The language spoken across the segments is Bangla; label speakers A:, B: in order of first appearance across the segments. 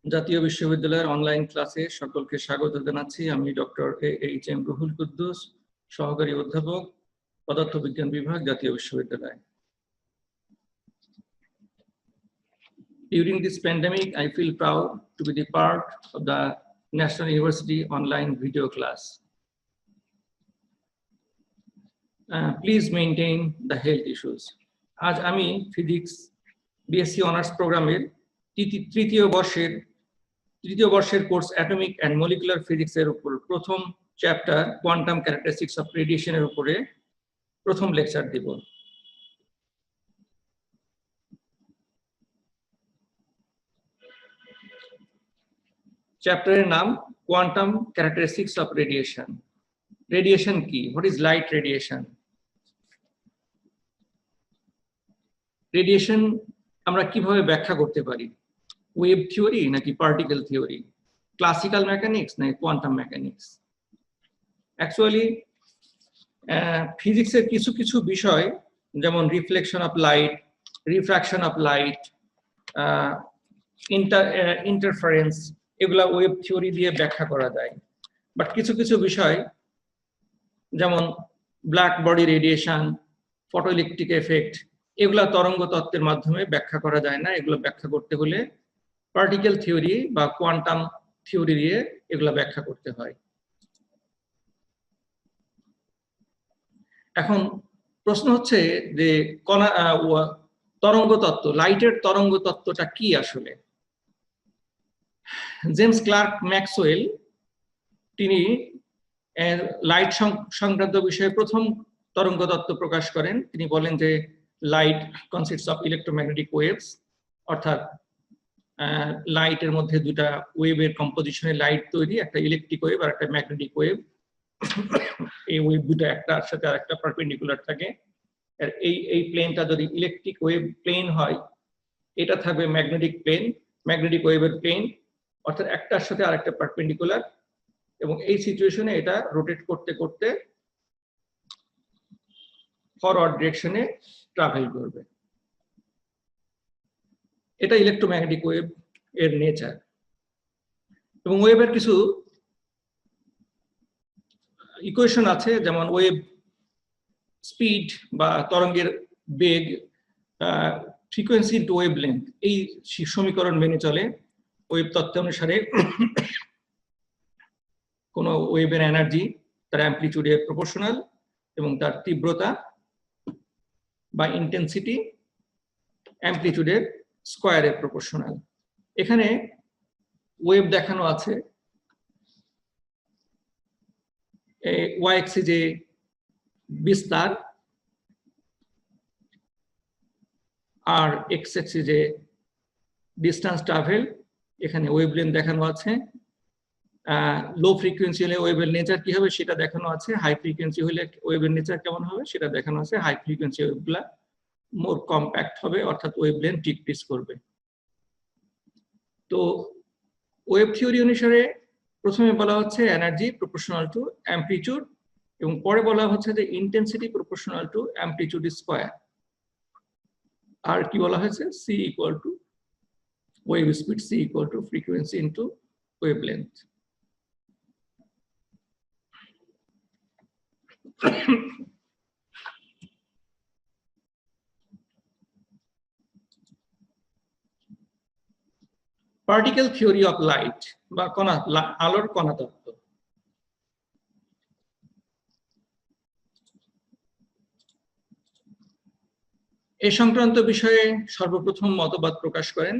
A: জাতীয় বিশ্ববিদ্যালয়ের অনলাইন ক্লাসে সকলকে স্বাগত জানাচ্ছি। আমি ডক্টর এইচ.এম. রুহুল কুদ্দুস, সহকারী অধ্যাপক, পদার্থবিজ্ঞান বিভাগ, জাতীয় বিশ্ববিদ্যালয়। During this pandemic, I feel proud to be the part of the National University online video class. Please maintain the health issues. আজ আমি ফিজিক্স বিএসসি অনার্স প্রোগ্রামের তৃতীয় বর্ষের course atomic and molecular physics এর উপর প্রথম চ্যাপ্টার কোয়ান্টাম ক্যারেক্টারিস্টিক্স অফ রেডিয়েশনের উপরে প্রথম লেকচার দিব। চ্যাপ্টারের নাম quantum characteristics of radiation. Radiation কি? What is light radiation? Radiation আমরা কিভাবে ব্যাখ্যা করতে পারি? ওয়েভ থিওরি নাকি পার্টিকেল থিওরি, ক্লাসিক্যাল মেকানিক্স নাকি কোয়ান্টাম মেকানিক্স? অ্যাকচুয়ালি ফিজিক্সের কিছু কিছু বিষয় যেমন reflection of light, refraction of light, interference, এগুলা ওয়েভ থিওরি দিয়ে ব্যাখ্যা করা যায়। বাট কিছু কিছু বিষয় যেমন black body radiation, photoelectric effect, এগুলা তরঙ্গ তত্ত্বের মাধ্যমে ব্যাখ্যা করা যায় না। এগুলো ব্যাখ্যা করতে হলে পার্টিকেল থিওরি বা কোয়ান্টাম থিওরি দিয়ে এগুলো ব্যাখ্যা করতে হয়। এখন প্রশ্ন হচ্ছে যে তরঙ্গ তত্ত্ব, লাইটের তরঙ্গ তত্ত্বটা কি আসলে? জেমস ক্লার্ক ম্যাক্সওয়েল তিনি লাইট সংক্রান্ত বিষয়ে প্রথম তরঙ্গ তত্ত্ব প্রকাশ করেন। তিনি বলেন যে light consists of electromagnetic waves, অর্থাৎ লাইটের মধ্যে দুটা ওয়েভের কম্পোজিশনে লাইট তৈরি, একটা ইলেকট্রিক ওয়েভ আর একটা ম্যাগনেটিক ওয়েভ। এই ওয়েভ দুটো একটার সাথে আরেকটা পারপেন্ডিকুলার থাকে। আর এই প্লেনটা যদি ইলেকট্রিক ওয়েভ প্লেন হয়, এটা থাকবে ম্যাগনেটিক প্লেন, ম্যাগনেটিক ওয়েভের প্লেন, অর্থাৎ একটার সাথে আরেকটা পারপেন্ডিকুলার। এবং এই সিচুয়েশনে এটা রোটেট করতে করতে ফরওয়ার্ড ডিরেকশনে ট্রাভেল করবে। এটা ইলেকট্রোম্যাগনেটিক ওয়েভ এর নেচার। এবং ওয়েভের কিছু ইকুয়েশন আছে, যেমন ওয়েভ স্পিড বা তরঙ্গের বেগ, ফ্রিকোয়েন্সি ইনটু ওয়েভ লেন্থ, এই সমীকরণ মেনে চলে। ওয়েভ তত্ত্ব অনুসারে কোন ওয়েভের এনার্জি তার অ্যামপ্লিটিউডের প্রপোর্শনাল এবং তার তীব্রতা বা ইন্টেন্সিটি অ্যামপ্লিটিউডের স্কয়ারের প্রপোর্শনাল। এখানে ওয়েভ দেখানো আছে, ওয়াই অ্যাক্সিসে বিস্তার আর এক্স অ্যাক্সিসে ডিস্টেন্স ট্রাভেল। এখানে ওয়েভলেন্থ দেখানো আছে। লো ফ্রিকোয়েন্সি হলে ওয়েভের নেচার কি হবে সেটা দেখানো আছে, হাই ফ্রিকোয়েন্সি হলে ওয়েভের নেচার কেমন হবে সেটা দেখানো আছে। হাই ফ্রিকোয়েন্সি ওয়েভগুলা মোর কম্প্যাক্ট হবে, অর্থাৎ ওয়েভলেন্থ ডিক্রিজ করবে। তো ওয়েভ থিওরি অনুসারে প্রথমে বলা হচ্ছে এনার্জি প্রপোর্শনাল টু অ্যামপ্লিটিউড, এবং পরে বলা হচ্ছে যে intensity proportional to amplitude square. আর কি বলা হয়েছে? C equal to wave speed, c equal to frequency into wavelength. Particle theory of light বা আলোর কণা তত্ত্ব। এই সংক্রান্ত বিষয়ে সর্বপ্রথম মতবাদ প্রকাশ করেন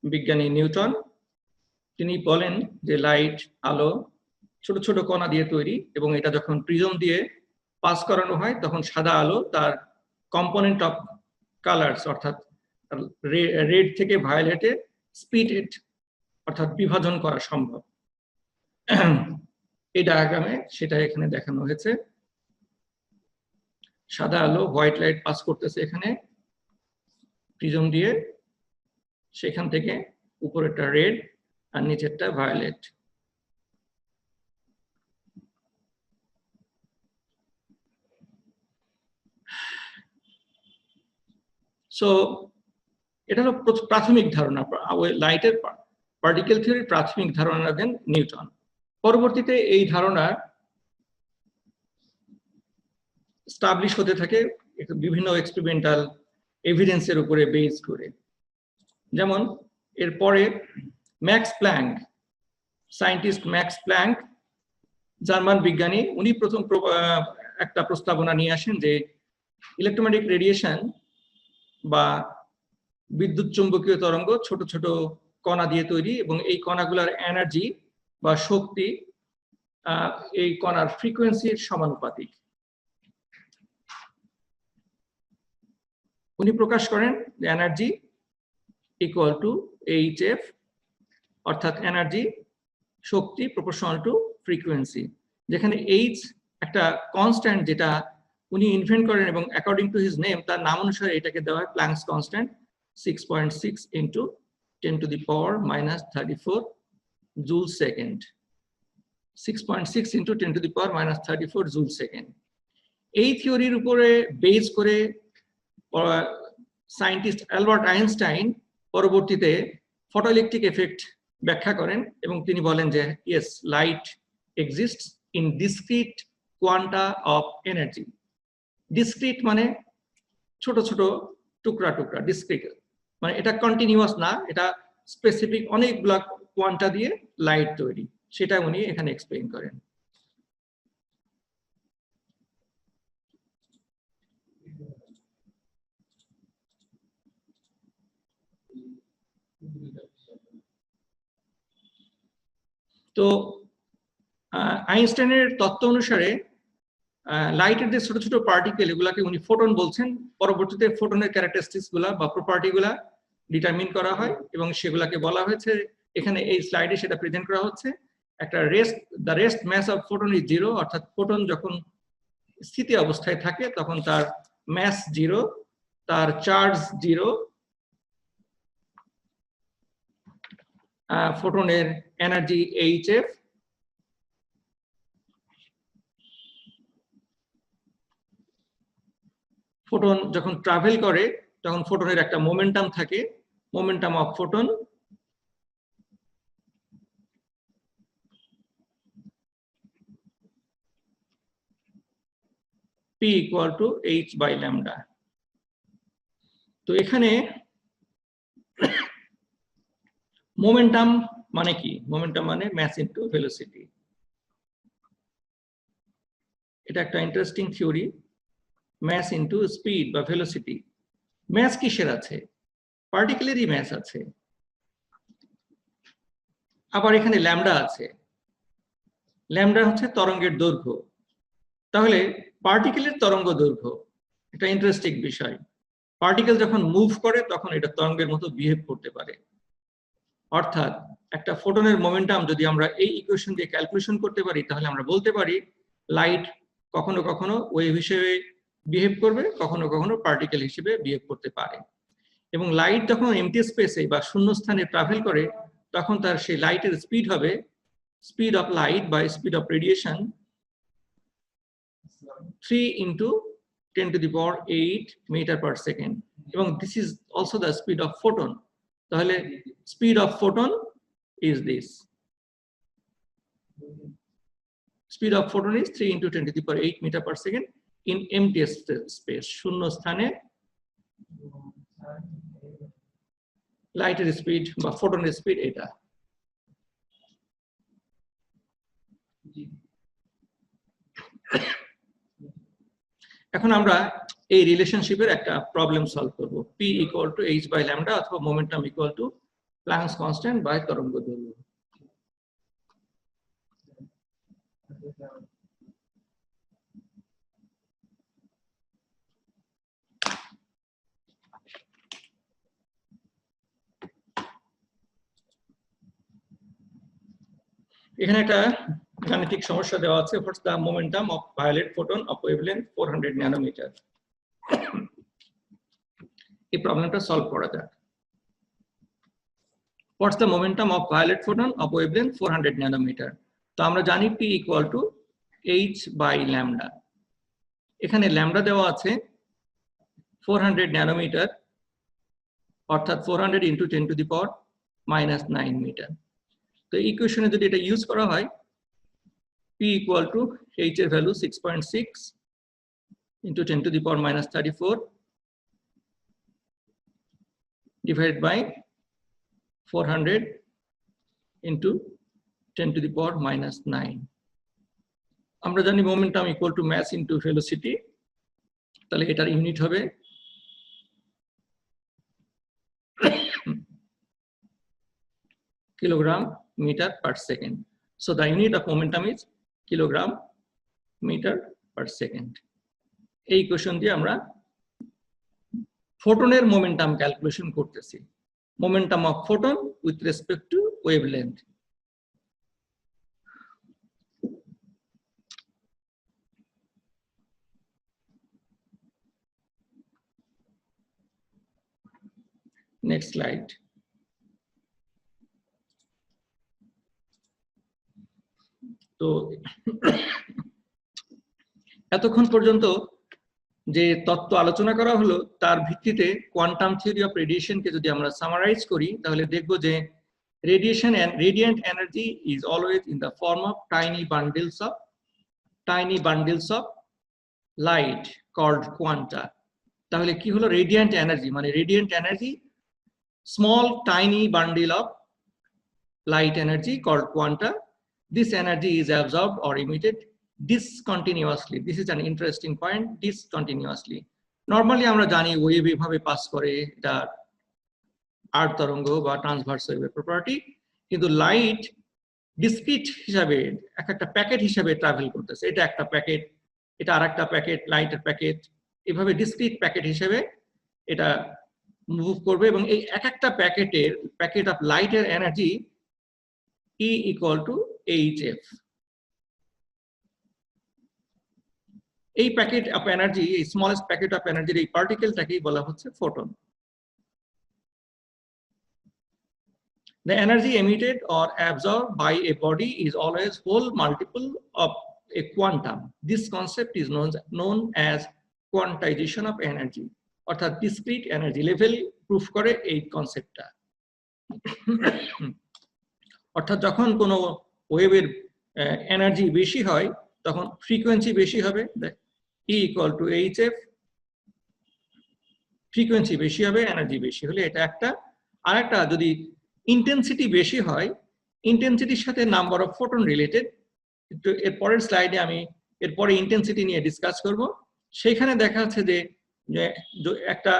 A: বিজ্ঞানী নিউটন। তিনি বলেন যে লাইট, আলো ছোট ছোট কণা দিয়ে তৈরি, এবং এটা যখন প্রিজম দিয়ে পাস করানো হয় তখন সাদা আলো তার কম্পোনেন্ট অফ কালার্স, অর্থাৎ রেড থেকে ভায়োলেটে স্প্লিট, অর্থাৎ বিভাজন করা সম্ভব। এই ডায়াগ্রামে সেটা এখানে দেখানো হয়েছে। সাদা আলো, হোয়াইট লাইট পাস করতেছে এখানে প্রিজম দিয়ে, সেখান থেকে উপরেরটা রেড আর নিচেরটা ভায়োলেট। সো এটা হলো প্রাথমিক ধারণা লাইটের পার্টিকেল থিওরির প্রাথমিক ধারণা দেন নিউটন। পরবর্তীতে এই ধারণা স্টাবলিশ হতে থাকে বিভিন্ন এক্সপেরিমেন্টাল এভিডেন্সের উপরে বেস করে। যেমন এরপরে Max Planck, scientist Max Planck, German বিজ্ঞানী, উনি প্রথম একটা প্রস্তাবনা নিয়ে আসেন যে ইলেকট্রোম্যাগনেটিক রেডিয়েশন বা বিদ্যুৎ চুম্বকীয় তরঙ্গ ছোট ছোট কণা দিয়ে তৈরি, এবং এই কণাগুলোর এনার্জি বা শক্তি এই কণার ফ্রিকোয়েন্সির সমানুপাতিক। উনি প্রকাশ করেন যে এনার্জি ইকুয়াল টু এইচএফ, অর্থাৎ energy Shakti proportional to frequency, যেখানে এইচ একটা কনস্ট্যান্ট যেটা উনি ইনভেন্ট করেন, এবং অ্যাকর্ডিং টু হিজ নেম, তার নাম অনুসারে এটাকে দেওয়া হয় planks constant 6.6 into 10 to the power minus 34 joule second, 6.6 into 10 to the power minus 34 joule second। এই থিওরির উপরে বেস করে সায়েন্টিস্ট অ্যালবার্ট আইনস্টাইন পরবর্তীতে ফটোইলেকট্রিক এফেক্ট ব্যাখ্যা করেন, এবং তিনি বলেন যে yes, light exists in discrete quanta of energy. Discrete মানে ছোট ছোট টুকরা টুকরা, ডিসক্রিট মানে এটা কন্টিনিউয়াস না, এটা স্পেসিফিক অনেকগুলা কোয়ান্টা দিয়ে লাইট তৈরি, সেটা উনি এখানে এক্সপ্লেইন করেন। তো আইনস্টাইনের তত্ত্ব অনুসারে লাইটের যে ছোট ছোট পার্টিকেল, এগুলাকে উনি ফোটন বলছেন। পরবর্তীতে ফোটনের ক্যারেক্টারিস্টিক্স গুলা বা প্রপার্টি গুলা ডিটারমিন করা হয়, এবং সেগুলাকে বলা হয়েছে এখানে এই স্লাইডে সেটা প্রেজেন্ট করা হচ্ছে। একটা the rest mass of photon is zero, অর্থাৎ ফোটন যখন স্থিতি অবস্থায় থাকে তখন তার ম্যাস জিরো, তার চার্জ জিরো, ফোটনের এনার্জি এইচএফ, ফোটন যখন ট্রাভেল করে তখন ফোটনের একটা মোমেন্টাম থাকে, momentum of photon, P equal to h by lambda। তো এখানে মোমেন্টাম মানে কি? মোমেন্টাম মানে ম্যাস ইনটু ভেলোসিটি। এটা একটা interesting theory, mass into speed বা ভেলোসিটি। ম্যাস কিসের আছে? পার্টিকেলেরই ম্যাস আছে। আবার এখানে ল্যামডা আছে, ল্যামডা হচ্ছে তরঙ্গের দৈর্ঘ্য। তাহলে পার্টিকেলের তরঙ্গ দৈর্ঘ্য, এটা ইন্টারেস্টিং বিষয়। পার্টিকেল যখন মুভ করে তখন এটা তরঙ্গের মতো বিহেভ করতে পারে। অর্থাৎ একটা ফোটনের মোমেন্টাম যদি আমরা এই ইকুয়েশন দিয়ে ক্যালকুলেশন করতে পারি, তাহলে আমরা বলতে পারি লাইট কখনো কখনো ওয়েভ হিসেবে বিহেভ করবে, কখনো কখনো পার্টিকেল হিসেবে বিহেভ করতে পারে। এবং লাইট যখন এমটি স্পেসে বা শূন্য স্থানে ট্রাভেল করে, তখন তার সেই লাইটের স্পিড হবে স্পিড অফ লাইট বা speed of radiation 3 into 10 to the power 8 meter per second, এবং this is also the speed of photon। তাহলে speed of photon is this, speed of photon is 3 into 10 to the power 8 meter per second in empty space, শূন্য স্থানে লাইটের স্পিড বা ফোটনের স্পিড এটা। এখন আমরা এই রিলেশনশিপের একটা প্রবলেম সলভ করব। P equal to h by lambda অথবা momentum equal to Planck's constant by তরঙ্গ দৈর্ঘ্য। এখানে একটা গাণিতিক সমস্যা দেওয়া আছে। What's the momentum of violet photon of wavelength 400 nanometre. এই প্রবলেমটা সলভ করা যাক। What's the momentum of violet photon of wavelength 400 nanometre. তো আমরা জানি P equal to h by lambda. এখানে ল্যামডা দেওয়া আছে 400 ন্যানোমিটার, অর্থাৎ 400 into 10 two the power minus 9 meter. তো ইকুয়েশনে যদি এটা ইউজ করা হয়, P equal to H এর value 6.6 into 10 to the power minus 34 divided by 400 into 10 to the power minus 9. আমরা জানি momentum equal to mass into velocity, তাহলে এটার ইউনিট হবে kilogram meter per second. So the unit of momentum is kilogram meter per second. এই ইকুয়েশন দিয়ে আমরা ফোটনের মোমেন্টাম ক্যালকুলেশন করতেছি, momentum of photon with respect to wavelength. Next slide. তো এতক্ষণ পর্যন্ত যে তত্ত্ব আলোচনা করা হলো তার ভিত্তিতে কোয়ান্টাম থিওরি অফ রেডিয়েশনকে যদি আমরা সামারাইজ করি, তাহলে দেখব যে radiation and radiant energy is always in the form of tiny bundles of light called quanta. তাহলে কি হলো রেডিয়েন্ট এনার্জি? মানে radiant energy small tiny bundle of light energy called quanta. This energy is absorbed or emitted discontinuously. This is an interesting point, discontinuously. Normally আমরা জানি ওয়েভ এভাবে পাস করে, এটা আর্ট তরঙ্গ বা ট্রান্সভার্স ওয়েভের প্রপার্টি, কিন্তু লাইট ডিসক্রিট হিসাবে একটা প্যাকেট হিসাবে ট্রাভেল করতেছে। এটা একটা প্যাকেট, এটা আরেকটা প্যাকেট, লাইটের প্যাকেট, এভাবে ডিসক্রিট প্যাকেট হিসেবে এটা মুভ করবে এবং এই এক একটা প্যাকেট অফ লাইটের energy E equal to hf. এই প্যাকেট অফ এনার্জি, এই স্মলেস্ট প্যাকেট অফ এনার্জির এই পার্টিকেলটাকেই বলা হচ্ছে photon. The energy emitted or absorbed by a body is always whole multiple of a quantum. This concept is known as quantization of energy. অর্থাৎ ডিসক্রিট এনার্জি লেভেল প্রুফ করে এই কনসেপ্টটা। অর্থাৎ যখন কোনো ওয়েভের এনার্জি বেশি হয় তখন ফ্রিকোয়েন্সি বেশি হবে, E equal to hf, frequency বেশি হবে, এনার্জি বেশি হলে এটা একটা। আরেকটা যদি ইন্টেন্সিটি বেশি হয়, ইন্টেন্সিটির সাথে নাম্বার অফ ফোটন রিলেটেড, এর পরের স্লাইডে আমি এরপরে ইন্টেন্সিটি নিয়ে ডিসকাস করব। সেখানে দেখা যাচ্ছে যে একটা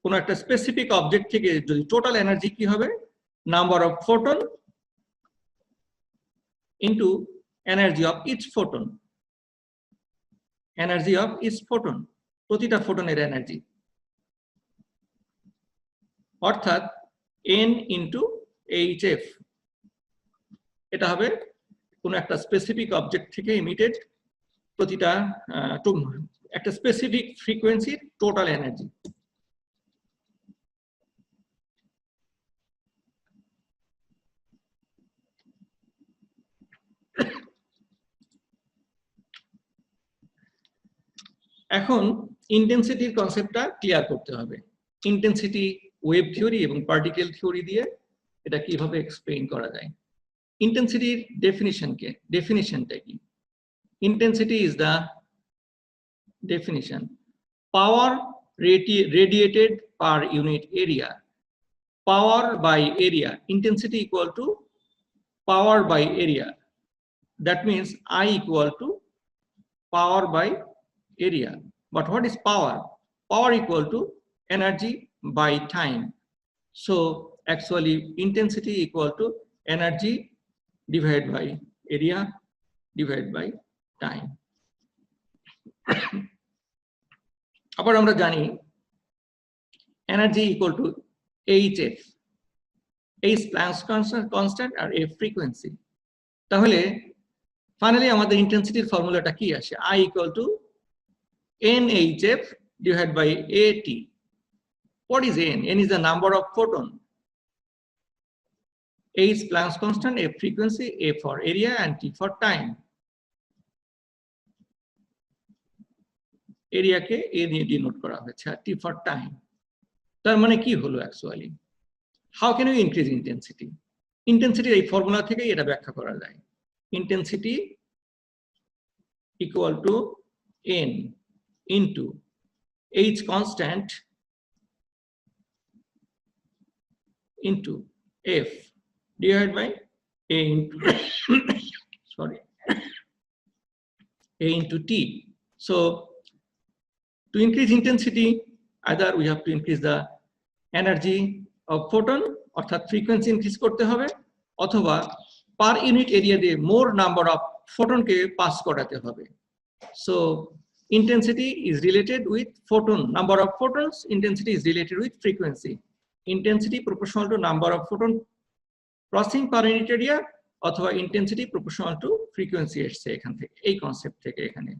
A: কোনো একটা স্পেসিফিক অবজেক্ট থেকে যদি টোটাল এনার্জি কি হবে, number of photon into energy of each photon, energy of each photon, প্রতিটা ফোটনের এনার্জি, অর্থাৎ n into hf। এটা হবে কোন একটা স্পেসিফিক অবজেক্ট থেকে ইমিটেড প্রতিটা একটা স্পেসিফিক ফ্রিকোয়েন্সির টোটাল এনার্জি। এখন ইন্টেন্সিটির কনসেপ্টটা ক্লিয়ার করতে হবে। ইন্টেন্সিটি ওয়েভ থিওরি এবং পার্টিকেল থিওরি দিয়ে এটা কিভাবে এক্সপ্লেইন করা যায়। ইন্টেন্সিটির ডেফিনিশনটা কি? Intensity is the definition power radiated per unit area, power by area, intensity equal to power by area. That means I equal to power by area. But what is power? Power equal to energy by time. So actually intensity equal to energy divided by area divided by time. আবার আমরা জানি energy equal to hf, h Planck's constant R f frequency। তাহলে ফাইনালি আমাদের ইন্টেন্সিটির ফর্মুলাটা কি আসে? I equal to nhf divided by at. What is n? N is the number of photon, h Planck's constant, f frequency, a for area and t for time. এরিয়াকে এ দিয়ে ডিনোট করা হয়েছে আর টি ফর টাইম। তার মানে কি হলো actually? How can we increase intensity? Intensity এই ফর্মুলা থেকে এটা ব্যাখ্যা করা যায়। Intensity equal to n into h constant into f divided by a into sorry a into t. So to increase intensity, either we have to increase the energy of photon অর্থাৎ frequency increase করতে হবে, অথবা per unit area দিয়ে more number of photon K pass করাতে হবে। So intensity is related with photon, number of photons. Intensity is related with frequency. Intensity proportional to number of photon crossing per unit area, অথবা intensity proportional to frequency এসছে এখান থেকে, এই কনসেপ্ট থেকে এখানে।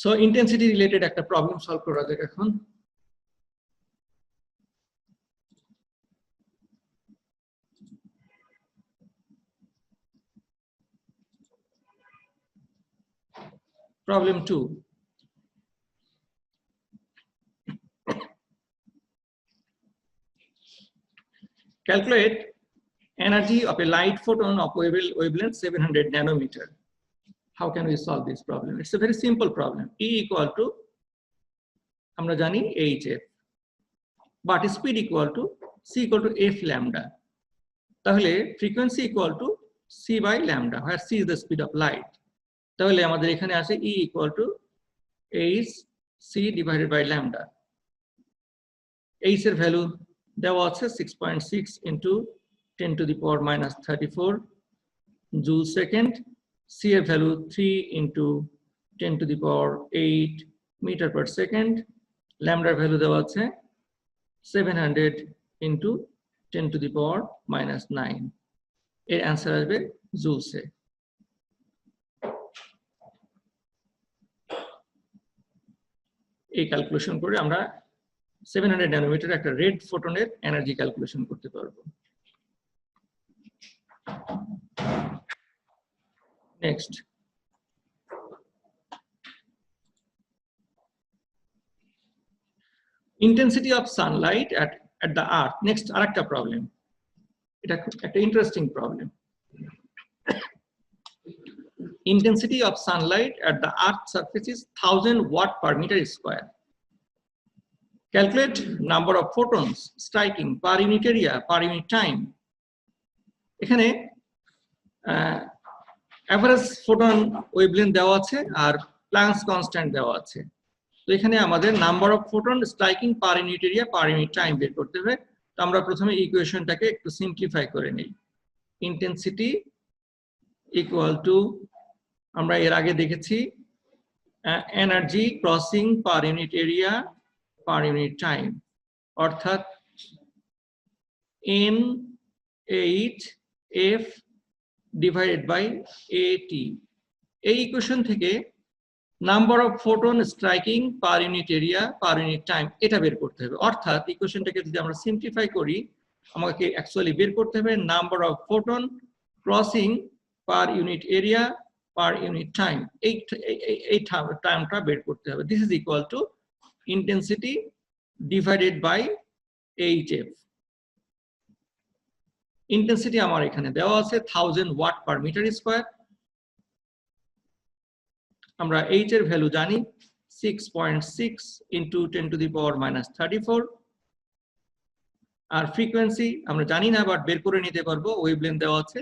A: So intensity related একটা প্রবলেম সলভ করা যাক এখন। Problem 2. Calculate energy of a light photon of wavelength 700 nanometer. How can we solve this problem? It's a very simple problem. E equal to আমরা জানি hf, but speed equal to c equal to f lambda. তাহলে frequency equal to c by lambda, where c is the speed of light. তাহলে আমাদের এখানে আসে E equal to h c divided by lambda. h এর ভ্যালু দেওয়া আছে 6.6 into 10 to the power minus 34 joule second. C এর value 3 into 10 to the power 8 meter per second. Lambda value দেওয়া আছে 700 into 10 to the power minus 9. এর অ্যান্সার আসবে জুলসে। এই ক্যালকুলেশন করে আমরা 700 ন্যানোমিটার একটা রেড ফোটনের এনার্জি ক্যালকুলেশন করতে পারবো। Next, intensity of sunlight at the earth. Next আরেকটা প্রবলেম, এটা একটা interesting problem. Intensity of sunlight at the earth surface is 1000 watt per meter square. Calculate number of photons striking per unit area per unit time. এখানে অ্যাভারেজ ফোটন ওয়েভলেন্থ দেওয়া আছে আর প্ল্যাঙ্কস কনস্ট্যান্ট দেওয়া আছে। তো এখানে আমাদের number of photon striking per unit area per unit time বের করতে হবে। তো আমরা প্রথমে ইকুয়েশনটাকে একটু সিম্পলিফাই করে নিই। ইন্টেন্সিটি ইকুয়াল টু, আমরা এর আগে দেখেছি energy crossing per unit area per unit time, অর্থাৎ NHF ডিভাইডেড বাই AT। এই ইকুয়েশন থেকে number of photon striking per unit area per unit time এটা বের করতে হবে। অর্থাৎ ইকুয়েশনটাকে যদি আমরা সিম্পলিফাই করি, আমাকে অ্যাকচুয়ালি বের করতে হবে number of photon crossing per unit area per unit time, এই টাইমটা বের করতে হবে। This is equal to intensity divided by HF। Intensity আমার এখানে দেওয়া আছে 1000 ওয়াট পার মিটার স্কয়ার। আমরা H এর ভ্যালু জানি 6.6 into 10 to the power minus 34। আর ফ্রিকোয়েন্সি আমরা জানি না, বাট বের করে নিতে পারবো। ওয়েভলেন্থ দেওয়া আছে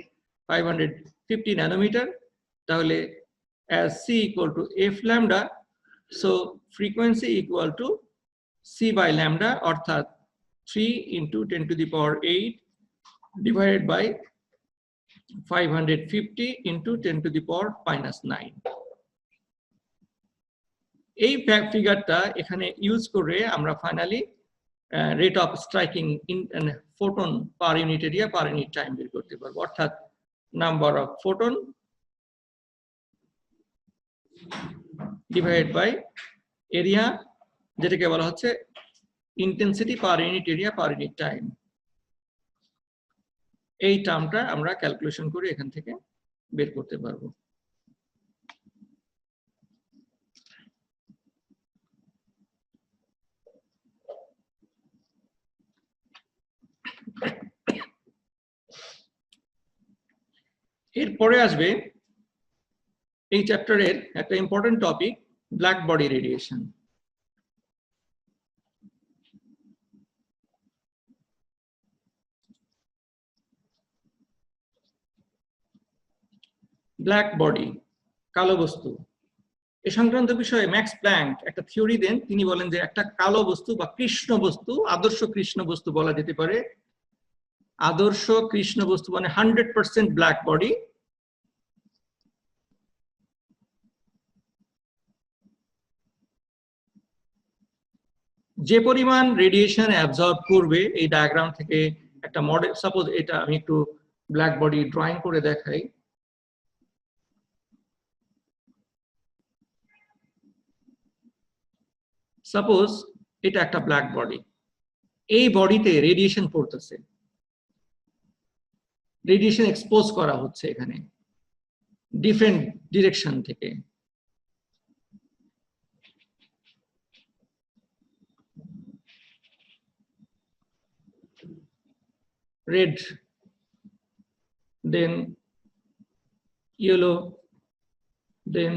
A: 550 ন্যানোমিটার। তাহলে as c equal to f lambda, so frequency equal to c by lambda, অর্থাৎ 3 into 10 to the power 8 divided by 550 into 10 to the power minus 9। এই ফিগারটা এখানে ইউজ করে আমরা finally rate of striking in photon per unit area per unit time বের করতে পারবো, অর্থাৎ number of photon divided by area, যেটাকে বলা হচ্ছে intensity per unit area per unit time. এই টার্মটা আমরা ক্যালকুলেশন করে এখান থেকে বের করতে পারবো। এরপরে আসবে এই চ্যাপ্টারের একটা important topic, black body radiation. Black body, কালো বস্তু, এ সংক্রান্ত বিষয়ে ম্যাক্স প্ল্যাঙ্ক একটা থিওরি দেন। তিনি বলেন যে একটা কালো বস্তু বা কৃষ্ণ বস্তু, আদর্শ কৃষ্ণ বস্তু বলা যেতে পারে, আদর্শ কৃষ্ণ বস্তু মানে 100% ব্ল্যাক বডি, যে পরিমাণ রেডিয়েশন অ্যাবজর্ব করবে, এই ডায়াগ্রাম থেকে একটা মডেল, সাপোজ এটা আমি একটু ব্ল্যাক বডি ড্রয়িং করে দেখাই। সাপোজ এটা একটা ব্ল্যাক বডি, এই বডিতে রেডিয়েশন পড়তেছে, রেডিয়েশন এক্সপোজ করা হচ্ছে এখানে ডিফারেন্ট ডিরেকশন থেকে। রেড, দেন ইয়েলো, দেন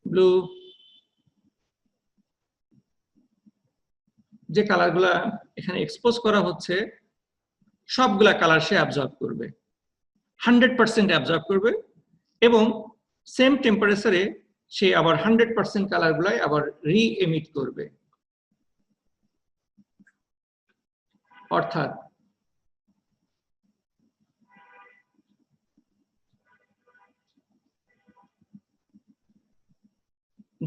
A: ব্লু, যে কালারগুলা এখানে এক্সপোজ করা হচ্ছে সবগুলা কালার সে অ্যাবজর্ব করবে, 100% অ্যাবজর্ব করবে, এবং সেম টেম্পারেচারে সে আবার 100% কালারগুলাই আবার রি এমিট করবে। অর্থাৎ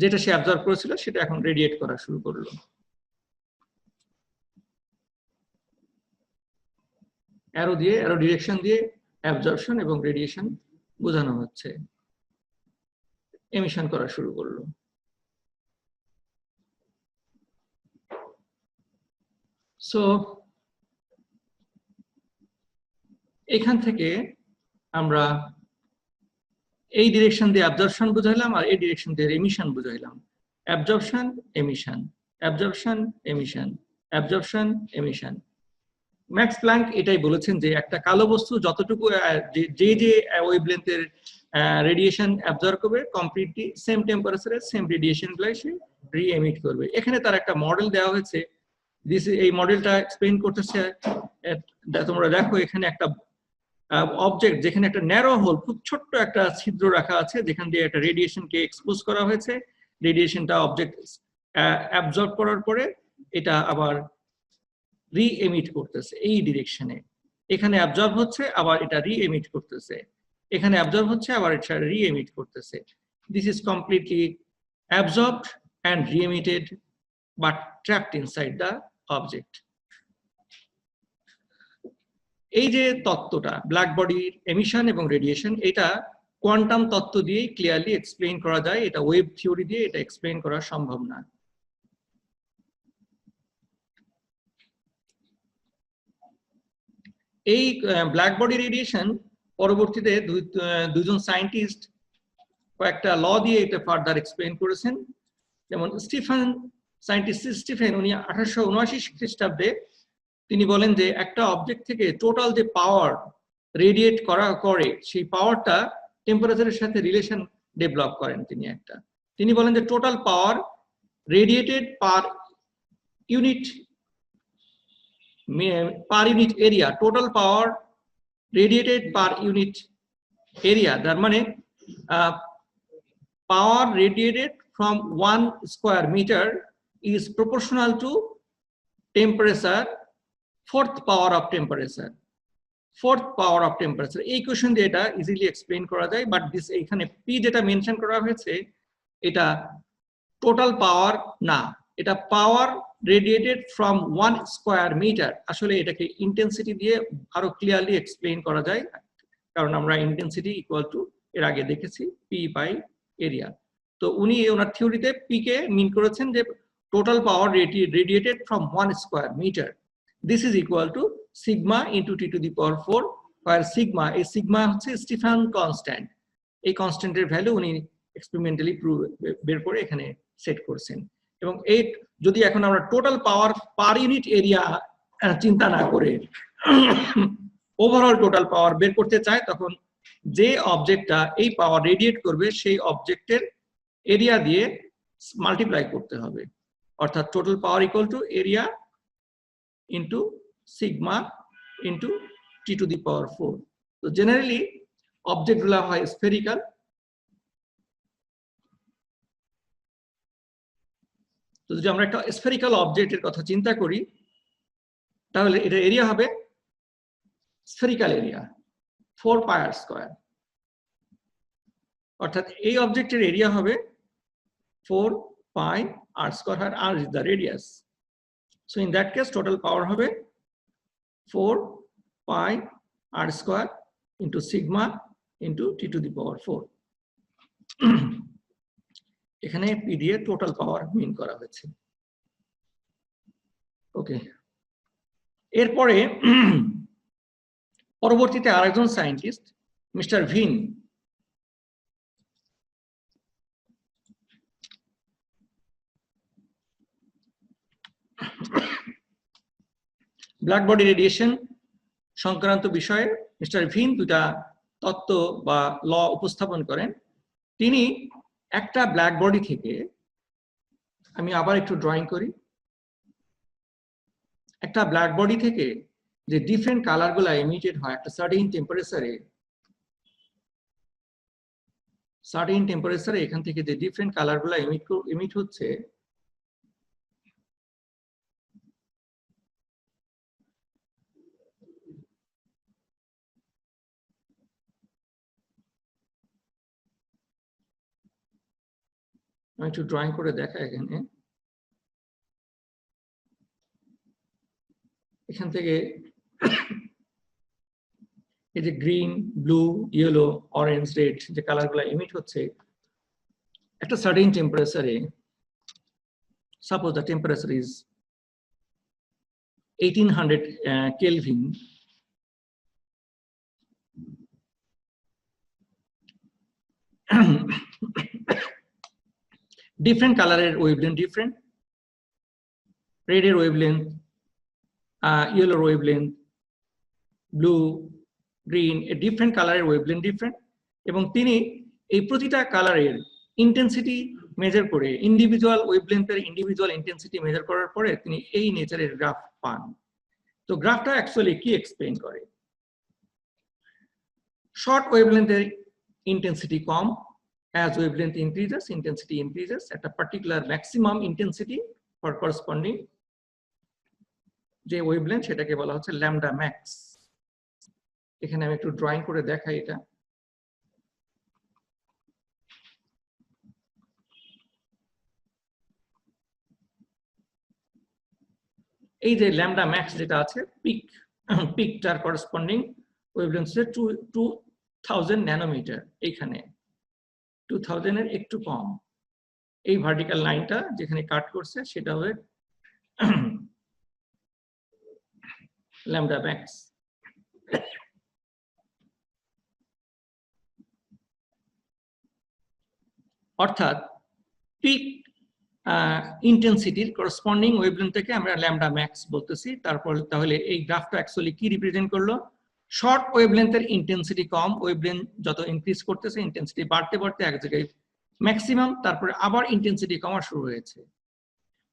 A: যেটা সে অ্যাবজর্ব করেছিল সেটা এখন রেডিয়েট করা শুরু করলো। অ্যারো দিয়ে, অ্যারো ডিরেকশন দিয়ে অ্যাবজর্পশন এবং রেডিয়েশন বোঝানো হচ্ছে, এমিশন করা শুরু করলো। সো এখান থেকে আমরা এই ডিরেকশন দিয়ে অ্যাবজর্পশন বুঝাইলাম, আর এই ডিরেকশন দিয়ে এমিশন বুঝাইলাম। Absorption, emission, absorption, emission, absorption, emission. Max Planck এটাই বলেছেন যে একটা কালো বস্তু যতটুকু যে যে ওয়েভলেন্থের রেডিয়েশন অ্যাবজর্ব করবে, কমপ্লিটলি সেম টেম্পারেচারে সেম রেডিয়েশন গুলাই সে রি এমিট করবে। এখানে তার একটা মডেল দেওয়া হয়েছে, এই মডেলটা এক্সপ্লেইন করতেছে। তোমরা দেখো এখানে একটা অবজেক্ট, যেখানে একটা ন্যারো হোল, খুব ছোট্ট একটা ছিদ্র রাখা আছে, যেখান দিয়ে একটা রেডিয়েশনকে এক্সপোজ করা হয়েছে। রেডিয়েশনটা অবজেক্ট অ্যাবজর্ব করার পরে এটা আবার রি এমিট করতেছে এই ডিরেকশনে। এখানে অ্যাবজর্ব হচ্ছে, আবার এটা রি এমিট করতেছে, এখানে অ্যাবজর্ব হচ্ছে, আবার এটা রি এমিট করতেছে। This is completely absorbed and রি emitted but trapped inside the object. এই যে তত্ত্বটা ব্ল্যাক বডির এমিশন এবং রেডিয়েশন, এটা কোয়ান্টাম তত্ত্ব দিয়ে ক্লিয়ারলি এক্সপ্লেইন করা যায়, এটা ওয়েভ থিওরি দিয়ে এটা এক্সপ্লেইন করা সম্ভব না। এই ব্ল্যাক বডি রেডিয়েশন পরবর্তীতে দুজন সায়েন্টিস্ট কয়েকটা ল দিয়ে এটা ফার্দার এক্সপ্লেইন করেছেন। যেমন সায়েন্টিস্ট স্টিফেন, উনি 1879 খ্রিস্টাব্দে তিনি বলেন যে একটা অবজেক্ট থেকে টোটাল যে পাওয়ার রেডিয়েট করে সেই পাওয়ারটা টেম্পারেচারের সাথে রিলেশন ডেভেলপ করেন তিনি বলেন যে total power radiated per unit area, total power radiated per unit area, তার মানে power radiated from 1 square meter is proportional to temperature, fourth power of temperature. Fourth power of temperature, এই কোশ্চেন দিয়ে এটা ইজিলি এক্সপ্লেইন করা যায়, বাট দিস এখানে পি যেটা মেনশন করা হয়েছে এটা টোটাল পাওয়ার না, এটা পাওয়ার রেডিয়েটেড ফ্রম 1 স্কয়ার মিটার। আসলে এটাকে ইন্টেন্সিটি দিয়ে আরো ক্লিয়ারলি এক্সপ্লেইন করা যায়, কারণ আমরা ইন্টেন্সিটি ইকুয়াল টু এর আগে দেখেছি পি বাই এরিয়া। তো উনি ওনার থিওরিতে পি কে মিন করেছেন যে total power radiated from 1 square metre, this is equal to sigma into T to the power 4, where sigma, এই সিগমা হচ্ছে স্টিফান কনস্ট্যান্ট। এই কনস্ট্যান্টের ভ্যালু উনি এক্সপেরিমেন্টালি বের করে এখানে সেট করছেন। এবং এই যদি এখন আমরা টোটাল পাওয়ার পার ইউনিট এরিয়া চিন্তা না করে ওভারঅল টোটাল পাওয়ার বের করতে চায়, তখন যে অবজেক্টটা এই পাওয়ার রেডিয়েট করবে সেই অবজেক্টের এরিয়া দিয়ে মাল্টিপ্লাই করতে হবে, অর্থাৎ total power equal to area into sigma into T to the power 4। তো জেনারেলি অবজেক্টগুলো হয় স্ফেরিক্যাল। তো যদি আমরা একটা স্ফেরিক্যাল অবজেক্টের কথা চিন্তা করি, তাহলে এটা এরিয়া হবে spherical area 4 pi r square, অর্থাৎ এই অবজেক্টের এরিয়া হবে 4 pi r square, r is the radius. So in that case total power হবে 4 pi r square into sigma into T to the power 4। এখানে পি দিয়ে টোটাল পাওয়ার মিন করা হয়েছে। ওকে, এরপরে পরবর্তীতে আরেকজন সায়েন্টিস্ট মিস্টার ভিন ব্ল্যাক বডি রেডিয়েশন সংক্রান্ত বিষয়ে মিস্টার ভিন দুটা তত্ত্ব বা ল উপস্থাপন করেন। তিনি একটা ব্ল্যাক বডি থেকে, আমি আবার একটু ড্রয়িং করি, একটা ব্ল্যাক বডি থেকে যে ডিফারেন্ট কালারগুলো এমিটেড হয় একটা সার্টেন টেম্পারেচারে, এখান থেকে যে ডিফারেন্ট কালারগুলো এমিট হচ্ছে, আমি একটু ড্রয়িং করে দেখা এখানে। এখান থেকে এই যে green, blue, yellow, orange, red যে কালারগুলো এমিট হচ্ছে একটা সার্টেন টেম্পারেচারে, suppose the temperature is 1800 Kelvin, different কালারের ওয়েভলেন্থ ডিফারেন্ট, রেডের ওয়েভলেন্থ, ইয়েলোর ওয়েভলেন্থ, ব্লু, গ্রিন, ডিফারেন্ট কালারের ওয়েভলেন্থ ডিফারেন্ট, এবং তিনি এই প্রতিটা কালারের ইন্টেন্সিটি মেজার করে ইন্ডিভিজুয়াল ওয়েভলেন্থের ইন্ডিভিজুয়াল ইন্টেন্সিটি মেজার করার পরে তিনি এই নেচারের গ্রাফ পান। তো গ্রাফটা অ্যাকচুয়ালি কি এক্সপ্লেইন করে? Short ওয়েভলেন্থের intensity com, as wavelength increases intensity increases at a particular maximum intensity for corresponding যে ওয়েভলেন্থ সেটাকে বলা হচ্ছে ল্যামডা ম্যাক্স। এখানে আমি একটু ড্রয়িং করে দেখাই এটা। এই যে ল্যামডা ম্যাক্স যেটা আছে, পিকটার করেসপন্ডিং ওয়েভলেন্থ হচ্ছে 2000 ন্যানোমিটার। এইখানে 2000 এর একটু কম, এই ভার্টিক্যাল লাইনটা যেখানে কাট করছে সেটা হবে ল্যামডা ম্যাক্স। অর্থাৎ পিক ইন্টেন্সিটির করসপন্ডিং ওয়েভলেন্থটাকে আমরা ল্যামডা ম্যাক্স বলতেছি। তারপর তাহলে এই গ্রাফটা অ্যাকচুয়ালি কি রিপ্রেজেন্ট করলো? শর্ট ওয়েভলেন্থের ইন্টেন্সিটি কম, ওয়েভলেন্থ যত ইনক্রিজ করতেছে ইন্টেন্সিটি বাড়তে বাড়তে এক জায়গায় ম্যাক্সিমাম, তারপরে আবার ইন্টেন্সিটি কমা শুরু হয়েছে।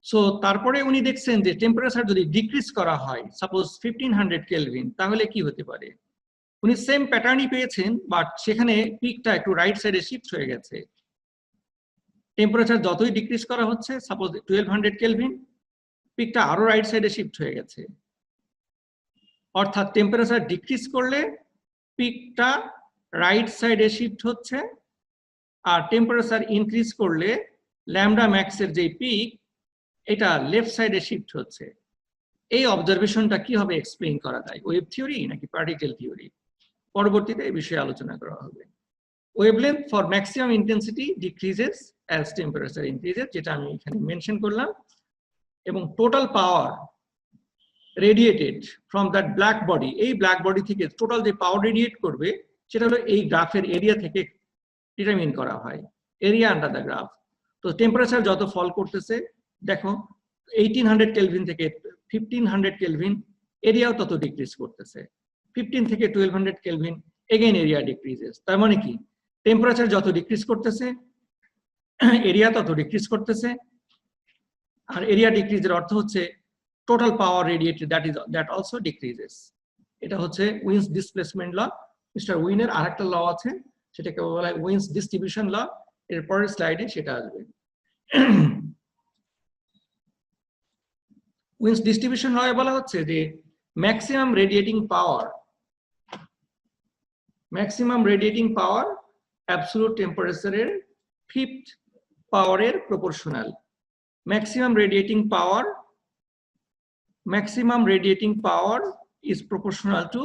A: সো তারপরে উনি দেখছেন যে টেম্পারেচার যদি ডিক্রিজ করা হয় সাপোজ 1500 কেলভিন, তাহলে কি হতে পারে? উনি সেম প্যাটার্নই পেয়েছেন, বাট সেখানে পিকটা একটু রাইট সাইডে শিফট হয়ে গেছে। টেম্পারেচার যতই ডিক্রিজ করা হচ্ছে সাপোজ 1200 কেলভিন, পিকটা আরো রাইট সাইডে শিফট হয়ে গেছে। অর্থাৎ টেম্পারেচার ডিক্রিজ করলে পিকটা রাইট সাইডে শিফট হচ্ছে, আর টেম্পারেচার ইনক্রিজ করলে ল্যামডা ম্যাক্সের যে পিক এটা লেফট সাইডে শিফট হচ্ছে। এই অবজারভেশনটা কিভাবে এক্সপ্লেইন করা যায়? ওয়েভ থিওরি নাকি পার্টিকেল থিওরি? পরবর্তীতে এই বিষয়ে আলোচনা করা হবে। Wavelength for maximum intensity decreases as temperature increases, যেটা আমি এখানে মেনশন করলাম, এবং total power radiated from that black body, এই ব্ল্যাক বডি থেকে টোটাল যে পাওয়ার রেডিয়েট করবে সেটা হলো এই গ্রাফের এরিয়া থেকে ডিটারমিন করা হয়, এরিয়া আন্ডার দ্য গ্রাফ। তো টেম্পারেচার যত ফল করতেছে, দেখো 1800 কেলভিন থেকে 1500 কেলভিন এরিয়াও তত ডিক্রিজ করতেছে। 15 থেকে 1200 কেলভিন এগেইন এরিয়া ডিক্রিজেস। তার মানে কি, টেম্পারেচার যত ডিক্রিজ করতেছে এরিয়া তত ডিক্রিজ করতেছে। আর এরিয়া ডিক্রিজের অর্থ হচ্ছে total power radiated that also decreases. এটা হচ্ছে উইন্স ডিসপ্লেসমেন্ট ল। মিস্টার উইনের আরেকটা ল আছে, সেটাকে বলা হয় উইন্স ডিস্ট্রিবিউশন ল। এর পরের স্লাইডে সেটা আসবে। উইন্স ডিস্ট্রিবিউশন লয়ে বলা হচ্ছে যে ম্যাক্সিমাম রেডিয়েটিং পাওয়ার অ্যাবসলিউট টেম্পারেচারের ফিফথ পাওয়ারের proportional. maximum radiating power is proportional to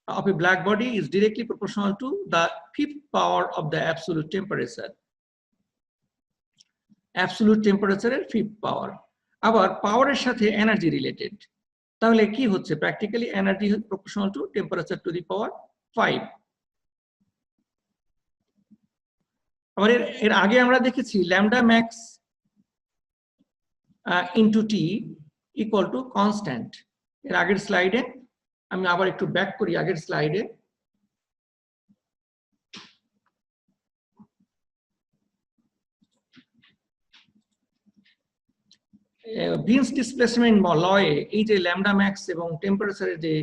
A: of a black body is directly proportional to the fifth power of the absolute temperature. Absolute temperature এর fifth power। আবার পাওয়ারের সাথে এনার্জি রিলেটেড, তাহলে কি হচ্ছে, practically energy proportional to temperature to the power 5। আবার এর আগে আমরা দেখেছি lambda max into T equal to constant। এর আগের স্লাইডে আমি আবার একটু ব্যাক করি, আগের স্লাইডে ভিন্স ডিসপ্লেসমেন্ট লয়ে এই যে ল্যামডা ম্যাক্স এবং টেম্পারেচারের যে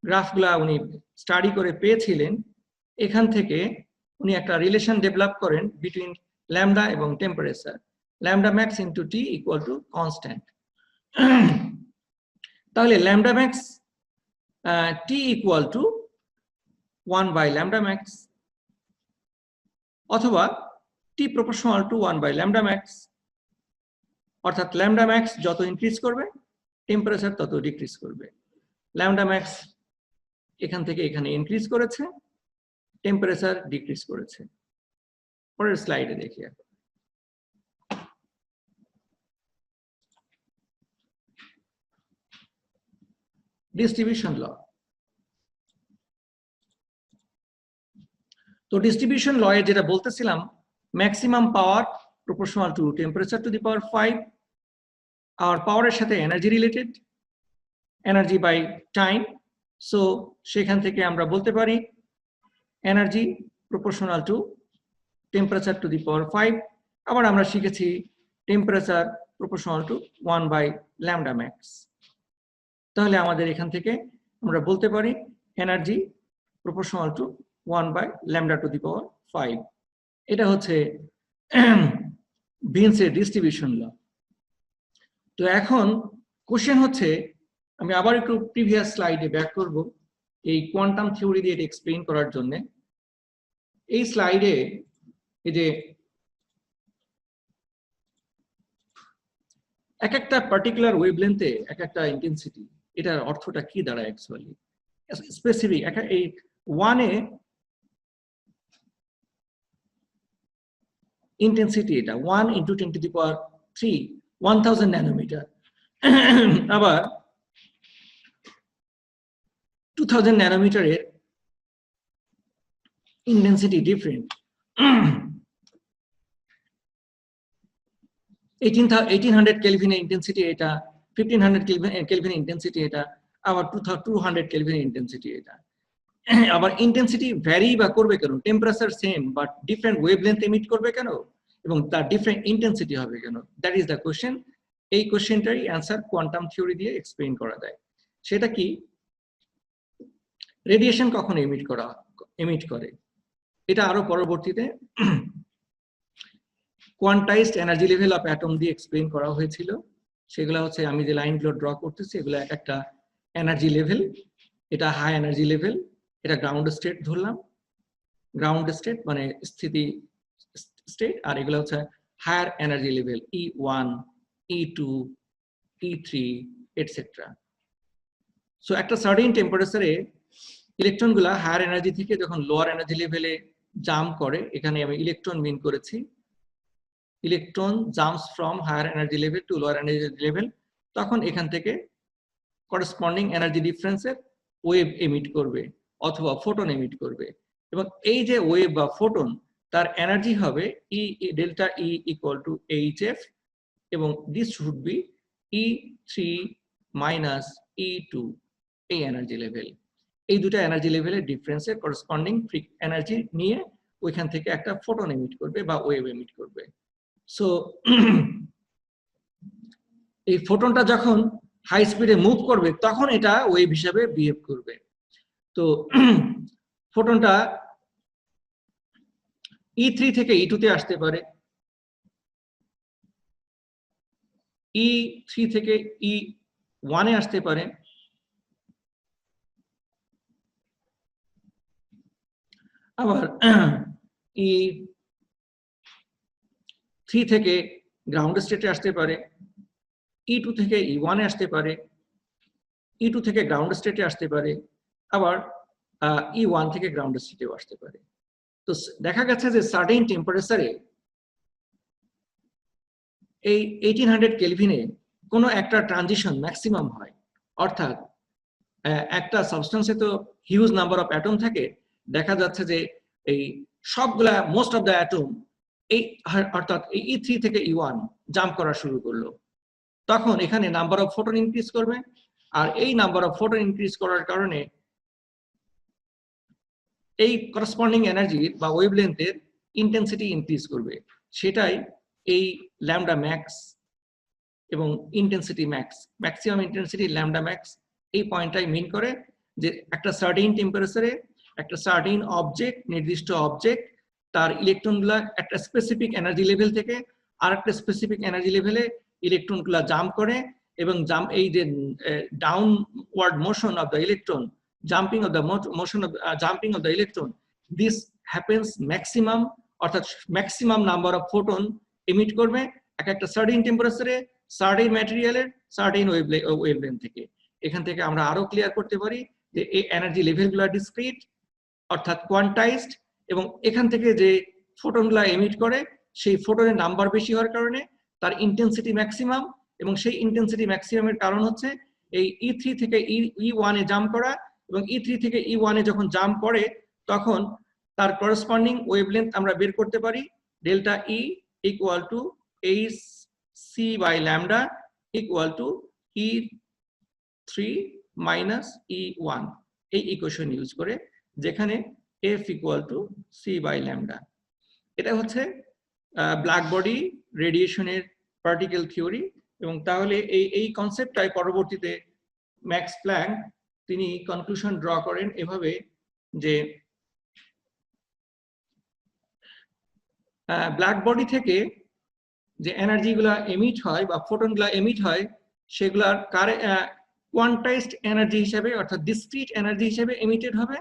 A: গ্রাফগুলা উনি স্টাডি করে পেয়েছিলেন, এখান থেকে উনি একটা রিলেশন ডেভেলপ করেন বিটুইন ল্যামডা এবং temperature. Lambda max into T equal to constant. তাহলে lambda max T equal to 1 by lambda max, অথবা T proportional to 1 by lambda max. অর্থাৎ ল্যামডা ম্যাক্স যত ইনক্রিজ করবে টেম্পারেচার তত ডিক্রিজ করবে। ল্যামডা ম্যাক্স এখান থেকে এখানে ইনক্রিজ করেছে, টেম্পারেচার ডিক্রিজ করেছে। পরের স্লাইডে দেখি এখন। Distribution law. তো ডিস্ট্রিবিউশন ল এ যেটা বলতেছিলাম, maximum power proportional to temperature to the power 5, আর পাওয়ারের সাথে energy related, energy by time. So সেখান থেকে আমরা বলতে পারি energy proportional to temperature to the power 5। আবার আমরা শিখেছি temperature proportional to 1 by lambda max. তাহলে আমাদের এখান থেকে আমরা বলতে পারি energy proportional to 1 by lambda to the power 5। এটা হচ্ছে ভিন্সের ডিস্ট্রিবিউশন ল। তো এখন কোশ্চেন হচ্ছে, আমি আবার একটু প্রিভিয়াস স্লাইডে ব্যাক করব এই কোয়ান্টাম থিওরি দিয়ে এটা এক্সপ্লেইন করার জন্য। এই স্লাইডে এই যে এক একটা পার্টিকুলার ওয়েভলেন্থে এক একটা ইন্টেন্সিটি, এটার অর্থটা কি দাঁড়ায় অ্যাকচুয়ালি স্পেসিফিক। এই 1 এ ইন্টেন্সিটি, এটা 1 × 10⁻³ 1000 ন্যানোমিটার। আবার 2000 ন্যানোমিটারের ইন্টেন্সিটি ডিফারেন্ট। 1800 কেলভিনের ইন্টেন্সিটি এটা, 1500 কেলভিনের ইন্টেন্সিটি এটা, আবার 200 কেলভিনের ইন্টেন্সিটি এটা। আবার ইন্টেন্সিটি ভ্যারি বা করবে কেন? Temperature same but different wavelength emit করবে কেন, এবং তার ডিফারেন্ট ইন্টেন্সিটি হবে কেন? That is the question. এই কোশ্চেনটারই অ্যান্সার কোয়ান্টাম থিওরি দিয়ে এক্সপ্লেইন করা যায়। সেটা কি, রেডিয়েশন কখন এমিট করে, এটা আরো পরবর্তীতে quantized energy level of atom দিয়ে এক্সপ্লেইন করা হয়েছিল। সেগুলো হচ্ছে, আমি যে লাইনগুলো ড্র করতেছি এগুলো এক একটা এনার্জি লেভেল। এটা হাই এনার্জি লেভেল, এটা গ্রাউন্ড স্টেট ধরলাম, গ্রাউন্ড স্টেট মানে স্থিতি স্টেট। আর এগুলো হচ্ছে higher energy level, E1, E2, E3 etcetera. So একটা সার্টেন টেম্পারেচারে ইলেকট্রনগুলা হায়ার এনার্জি থেকে যখন লোয়ার এনার্জি লেভেলে জাম্প করে, এখানে আমি ইলেকট্রন মিন করেছি, electron jumps from higher energy level to lower energy level, তখন এখান থেকে করসপন্ডিং এনার্জি ডিফারেন্সের ওয়েভ এমিট করবে অথবা ফোটন এমিট করবে। এবং এই যে ওয়েভ বা ফোটন, তার এনার্জি হবে delta E equal two hf, এবং this should be E3 - E2 এই এনার্জি লেভেল। এই দুটো এনার্জি লেভেলের ডিফারেন্সের করসপন্ডিং এনার্জি নিয়ে ওইখান থেকে একটা ফোটন এমিট করবে বা ওয়েভ এমিট করবে। সো এই ফোটনটা যখন হাই স্পিডে মুভ করবে তখন এটা ওয়েভ হিসাবে বিহেভ করবে। তো ফোটনটা E3 থেকে E2 তে আসতে পারে, E3 থেকে E1 এ আসতে পারে, আবার E3 থেকে গ্রাউন্ড স্টেটে আসতে পারে, E2 থেকে E1 এ আসতে পারে, E2 থেকে গ্রাউন্ড স্টেটে আসতে পারে, আবার E1 থেকে গ্রাউন্ড স্টেটেও আসতে পারে। তো দেখা গেছে যে সার্টেন টেম্পারেচারে এই 1800 কেলভিনে কোনো একটা ট্রানজিশন ম্যাক্সিমাম হয়, অর্থাৎ একটা সাবস্টেন্সে তো হিউজ নাম্বার অফ অ্যাটম থাকে, দেখা যাচ্ছে যে এই সবগুলা মোস্ট অফ দ্য অ্যাটম এই অর্থাৎ এই E3 থেকে E1 জাম্প করা শুরু করলো, তখন এখানে নাম্বার অফ ফোটন ইনক্রিজ করবে, আর এই নাম্বার অফ ফোটন ইনক্রিজ করার কারণে এই করসপন্ডিং এনার্জি বা ওয়েভলেন্থের ইন্টেন্সিটি ইনক্রিজ করবে। সেটাই এই ল্যামডা ম্যাক্স এবং intensity max, maximum intensity lambda max, এই পয়েন্টটাই মিন করে যে একটা সার্টেন টেম্পারেচারে একটা সার্টেন অবজেক্ট, নির্দিষ্ট অবজেক্ট, তার ইলেকট্রনগুলা একটা স্পেসিফিক এনার্জি লেভেল থেকে আর একটা স্পেসিফিক এনার্জি লেভেলে ইলেকট্রনগুলা জাম্প করে, এবং এই যে downward motion of the electron, jumping of the motion of jumping of the electron, this happens maximum, অর্থাৎ maximum number of photon emit করবে এক একটা সার্টেন টেম্পারেচারে, সার্টেন ম্যাটেরিয়ালের, সার্টেন ওয়েভলেন্থ থেকে। এখান থেকে আমরা আরো ক্লিয়ার করতে পারি যে এই এনার্জি লেভেলগুলো ডিসক্রিট অর্থাৎ কোয়ান্টাইজড, এবং এখান থেকে যে ফোটনগুলো এমিট করে সেই ফোটনের নাম্বার বেশি হওয়ার কারণে তার ইন্টেন্সিটি ম্যাক্সিমাম, এবং সেই ইন্টেন্সিটি ম্যাক্সিমামের কারণ হচ্ছে এই E3 থেকে E1 এ জাম্প করা, এবং E3 থেকে E1 এ যখন জাম্প করে তখন তার করসপন্ডিং ওয়েভলেন্থ আমরা বের করতে পারি, delta E equal to hc by lambda equal to E3 minus E1, এই ইকুয়েশন ইউজ করে, যেখানে f equal to c by lambda. এটা হচ্ছে ব্ল্যাক বডি রেডিয়েশনের পার্টিকেল থিওরি। এবং তাহলে এই কনসেপ্টটাই পরবর্তীতে ম্যাক্স প্ল্যাঙ্ক তিনি কনক্লুশন ড্র করেন এভাবে যে ব্ল্যাক বডি থেকে যে এনার্জিগুলা এমিট হয় বা ফোটনগুলা এমিট হয় সেগুলার কোয়ান্টাইজড এনার্জি হিসেবে অর্থাৎ ডিসক্রিট এনার্জি হিসেবে এমিটেড হবে,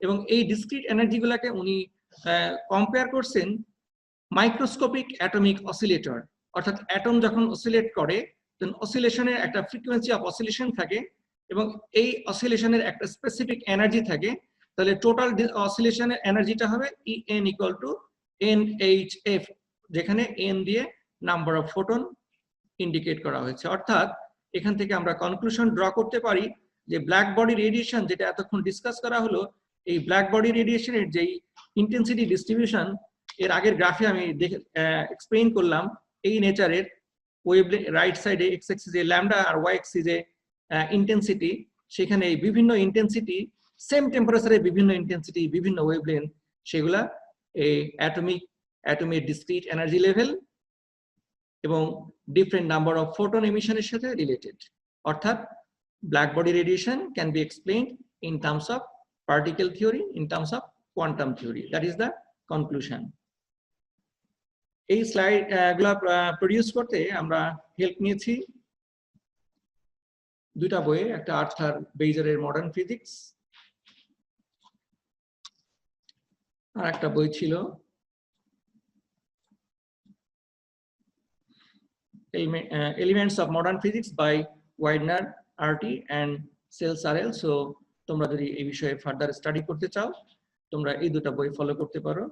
A: এবং এই ডিসক্রিট এনার্জিগুলাকে উনি কম্পেয়ার করছেন মাইক্রোস্কোপিক অ্যাটমিক অসিলেটর, অর্থাৎ অ্যাটম যখন অসিলেট করে তখন অসিলেশনের একটা ফ্রিকোয়েন্সি অফ অসিলেশন থাকে, এবং এই অসিলেশনের একটা স্পেসিফিক এনার্জি থাকে, তাহলে টোটাল অসিলেশনের এনার্জিটা হবে En ইকুয়াল টু NHF, যেখানে n দিয়ে নাম্বার অফ ফোটন ইন্ডিকেট করা হয়েছে। অর্থাৎ এখান থেকে আমরা কনক্লুশন ড্র করতে পারি যে ব্ল্যাক বডি রেডিয়েশন যেটা এতক্ষণ ডিসকাস করা হলো, এই ব্ল্যাক বডি রেডিয়েশনের যেই ইন্টেন্সিটি ডিস্ট্রিবিউশন এর আগের গ্রাফে আমি এক্সপ্লেইন করলাম, এই নেচারের ওয়েভ রাইট সাইডে এক্স অ্যাক্সিসে ল্যামডা আর ওয়াই অ্যাক্সিসে ইন্টেন্সিটি, সেখানে এই বিভিন্ন ইন্টেন্সিটি সেম টেম্পারেচারে বিভিন্ন ইন্টেন্সিটি বিভিন্ন ওয়েভলেন্থ, সেগুলা এই অ্যাটমিক ডিসক্রিট এনার্জি লেভেল এবং ডিফারেন্ট নাম্বার অফ ফোটন এমিশনের সাথে রিলেটেড। অর্থাৎ black body radiation can be explained in terms of particle theory, in terms of quantum theory. That is the conclusion. এই স্লাইড গুলা প্রডিউস করতে আমরা হেল্প নিয়েছি দুইটা বইয়ে, একটা আর্থার বেইজারের মডার্ন ফিজিক্স, আর একটা বই ছিল elements of modern physics by Weidner R T and সেলসারেল। সো তোমরা যদি এই বিষয়ে ফার্দার স্টাডি করতে চাও তোমরা এই দুটো বই ফলো করতে পারো।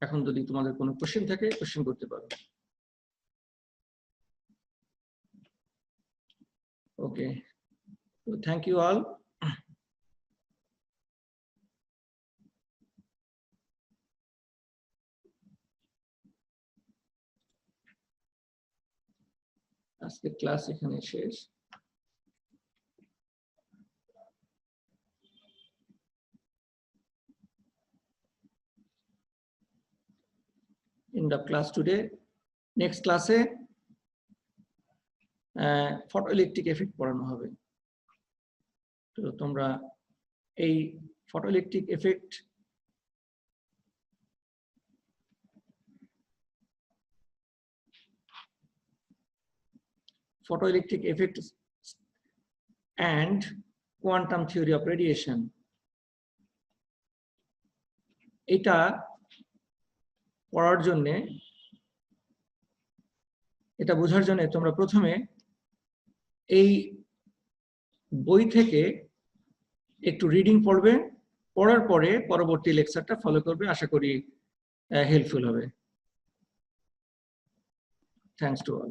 A: এখন যদি তোমাদের কোনো কোশ্চেন থাকে কোশ্চেন করতে পারো। ওকে, থ্যাংক ইউ অল। আজকের ক্লাস এখানে শেষ। end of class today. Next class-এ photoelectric effect পড়ানো হবে। তো তোমরা এই photoelectric effect and quantum theory of radiation, এটা পড়ার জন্য, এটা বোঝার জন্য তোমরা প্রথমে এই বই থেকে একটু রিডিং পড়বে, পড়ার পরে পরবর্তী লেকচারটা ফলো করবে, আশা করি হেল্পফুল হবে। Thanks to all.